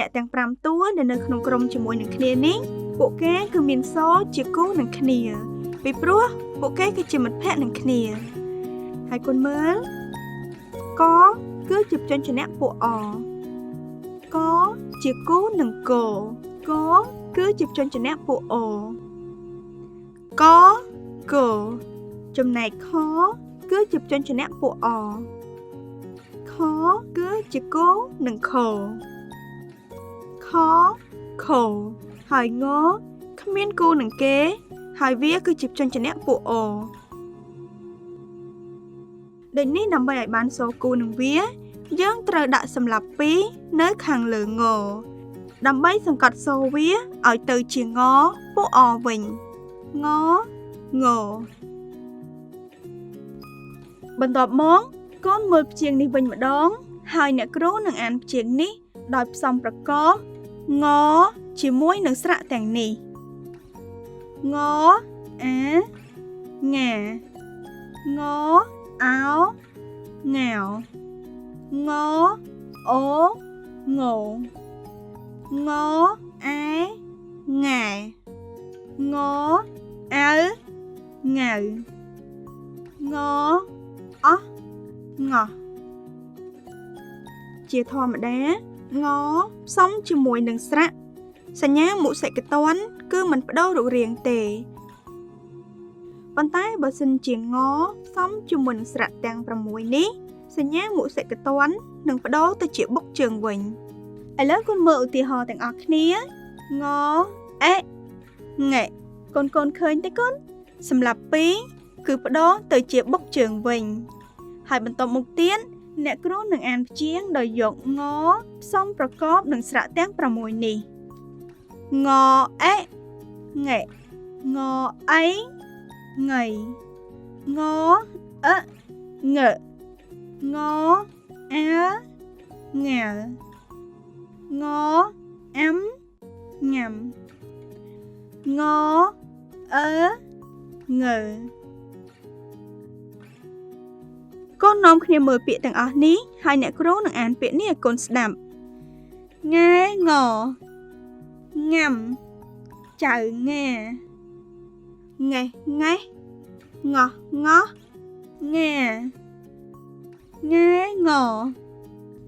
អ្នកទាំង5តួដែលនៅក្នុងក្រុមជាមួយនឹងគ្នានេះពួកគេគឺមានសជាគូនឹងគ្នាពីព្រោះពួកគេគឺជាមិត្តភក្តិនឹងគ្នាហើយកូនមើលកគឺជាព្យញ្ជនៈពួកកជាគូនឹងកគឺជាព្យញ្ជនៈពួកកចំណែកខគឺជាព្យញ្ជនៈពួកខគឺជាគូនឹងខហើយងគ្មានគូនឹងគេហើយវាគឺជាព្យញ្ជនៈពួកដូចនេះដើម្បីឲ្យបានសូរគូនឹងវាយើងត្រូវដាក់សម្លាប់2នៅខាងលើងដើម្បីសង្កត់សូរវាឲ្យទៅជាងពួកវិញងបន្ទាប់មកកូនមើលព្យាង្គនេះវិញម្ដងហើយអ្នកគ្រូនឹងអានព្យាង្គនេះដោយផ្សំប្រកបងជាមួយនឹងស្រៈទាំងនេះងអាងាងអោងៅងអូងងអែងែងអៅងៅងអោះងោះជាធម្មតាងផ្សំជាមួយនឹងស្រៈសញ្ញាមុសិកតនគឺមិនបដូររូបរាងទេប៉ុន្តែបើសិនជាងផ្សំជាមួយនឹងស្រៈទាំង6នេះសញ្ញាមុសិកតននឹងបដូរទៅជាបុកជើងវិញឥឡូវកូនមើលឧទាហរណ៍ទាំងអស់គ្នាងអេងែកូនឃើញទេកូនសម្រាប់2គឺបដូរទៅជាបុកជើងវិញហើយបន្ទាប់មកទៀតអ្នកគ្រូនឹងអានព្យាង្គដោយយកងផ្សំប្រកបនឹងស្រៈទាំង6នេះងអេងែងអៃងៃងអងើងអាងៅងអាំញ៉ាំងអើងើកូននាំគ្នាមើលពាក្យទាំងអស់នេះហើយអ្នកគ្រូនឹងអានពាក្យនេះឲ្យកូនស្ដាប់ងែងញ៉ាំចៅងែងេងេងោះងោះងែងែង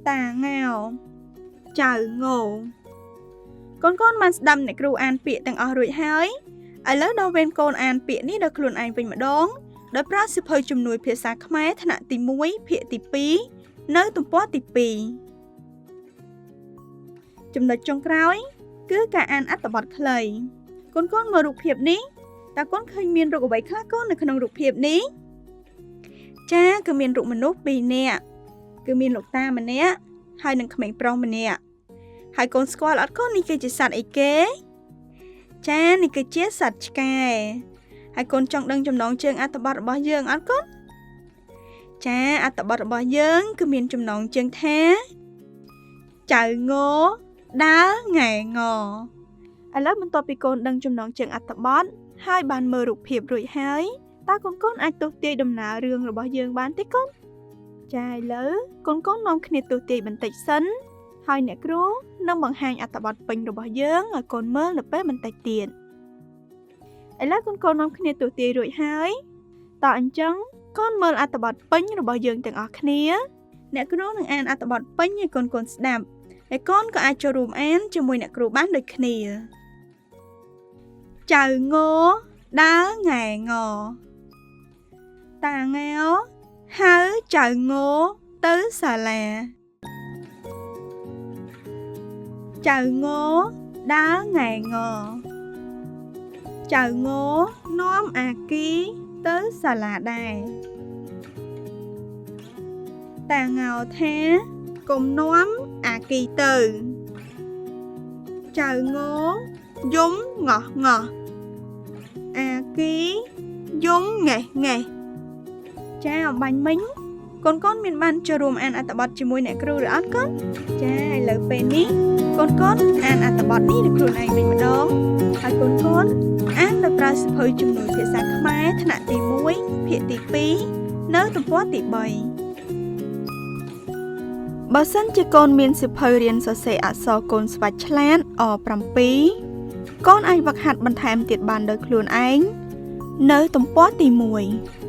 តាងៅចៅងកូនបានស្ដាប់អ្នកគ្រូអានពាក្យទាំងអស់រួចហើយឥឡូវដល់វេនកូនអានពាក្យនេះដល់ខ្លួនឯងវិញម្ដងដោយប្រើសៀវភៅជំនួយភាសាខ្មែរថ្នាក់ទី1ភាគទី2នៅទំព័រទី2ចំណុចចុងក្រោយគឺការអានអត្ថបទខ្លីកូនមើលរូបភាពនេះតើកូនឃើញមានរូបអ្វីខ្លះកូននៅក្នុងរូបភាពនេះចាគឺមានរូបមនុស្ស2នាក់គឺមានលោកតាម្នាក់ហើយនិងក្មេងប្រុសម្នាក់ហើយកូនស្គាល់អត់កូននេះគឺជាសត្វអីគេចានេះគឺជាសត្វឆ្កែហើយកូនចង់ដឹងចំណងជើងអត្ថបទរបស់យើងអត់កូនចាអត្ថបទរបស់យើងគឺមានចំណងជើងថាចៅងដើរងែងឥឡូវបន្ទាប់ពីកូនដឹងចំណងជើងអត្ថបទហើយបានមើលរូបភាពរួចហើយតើកូនអាចទស្សន៍ទាយដំណើររឿងរបស់យើងបានទេកូនចាឥឡូវកូននាំគ្នាទស្សន៍ទាយបន្តិចសិនហើយអ្នកគ្រូនឹងបង្ហាញអត្ថបទពេញរបស់យើងឲ្យកូនមើលនៅពេលបន្តិចទៀតឥឡូវកូននាំគ្នាទស្សន៍ទាយរួចហើយតើអញ្ចឹងកូនមើលអត្ថបទពេញរបស់យើងទាំងអស់គ្នាអ្នកគ្រូនឹងអានអត្ថបទពេញឲ្យកូនស្ដាប់ហើយកូនក៏អាចចូលរួមអានជាមួយអ្នកគ្រូបានដូចគ្នាចៅងដើរងែងតាងៅហៅចៅងទៅសាលាចៅងដើរងែងចៅងនាំអាគីទៅសាលាដែរតាងៅថាកុំនាំអាគីទៅចៅងយំងោះអាគីយំងេះចាអំបញ្ញមិញកូនមានបានចូលរួមអានអត្ថបទជាមួយអ្នកគ្រូឬអត់កូនចាឥឡូវពេលនេះកូនអានអត្ថបទនេះនឹងខ្លួនឯងវិញម្ដងហើយកូនអានដោយប្រើសៀវភៅជំនួយភាសាខ្មែរថ្នាក់ទី1ភាគទី2នៅទំព័រទី3 បើសិនជាកូនមានសៀវភៅរៀនសរសេរអក្សរកូនស្វាច់ឆ្លាត A7 កូនអាចវឹកហាត់បន្ថែមទៀតបានដោយខ្លួនឯងនៅទំព័រទី1